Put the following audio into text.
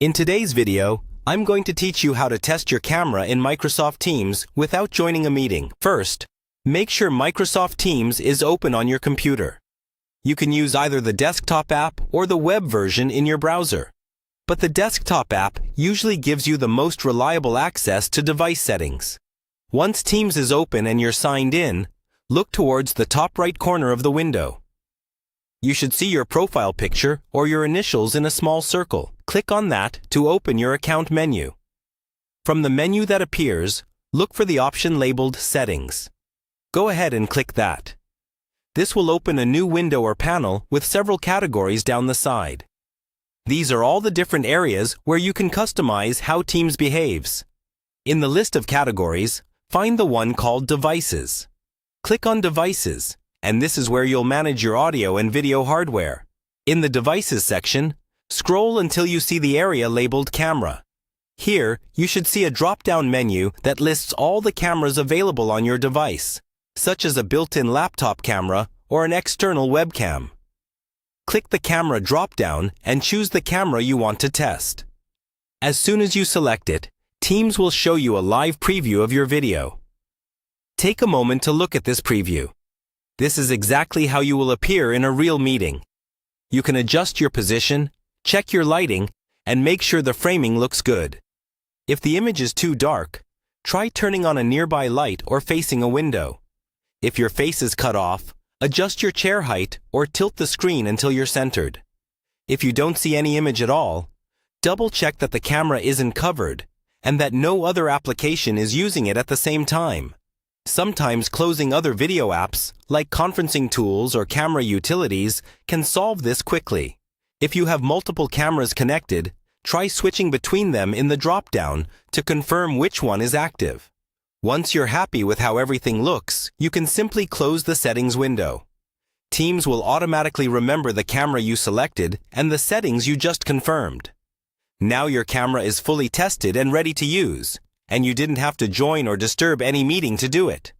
In today's video, I'm going to teach you how to test your camera in Microsoft Teams without joining a meeting. First, make sure Microsoft Teams is open on your computer. You can use either the desktop app or the web version in your browser. But the desktop app usually gives you the most reliable access to device settings. Once Teams is open and you're signed in, look towards the top right corner of the window. You should see your profile picture or your initials in a small circle. Click on that to open your account menu. From the menu that appears, look for the option labeled Settings. Go ahead and click that. This will open a new window or panel with several categories down the side. These are all the different areas where you can customize how Teams behaves. In the list of categories, find the one called Devices. Click on Devices, and this is where you'll manage your audio and video hardware. In the Devices section, scroll until you see the area labeled Camera. Here, you should see a drop-down menu that lists all the cameras available on your device, such as a built-in laptop camera or an external webcam. Click the Camera drop-down and choose the camera you want to test. As soon as you select it, Teams will show you a live preview of your video. Take a moment to look at this preview. This is exactly how you will appear in a real meeting. You can adjust your position, check your lighting, and make sure the framing looks good. If the image is too dark, try turning on a nearby light or facing a window. If your face is cut off, adjust your chair height or tilt the screen until you're centered. If you don't see any image at all, double-check that the camera isn't covered and that no other application is using it at the same time. Sometimes closing other video apps, like conferencing tools or camera utilities, can solve this quickly. If you have multiple cameras connected, try switching between them in the drop-down to confirm which one is active. Once you're happy with how everything looks, you can simply close the settings window. Teams will automatically remember the camera you selected and the settings you just confirmed. Now your camera is fully tested and ready to use, and you didn't have to join or disturb any meeting to do it.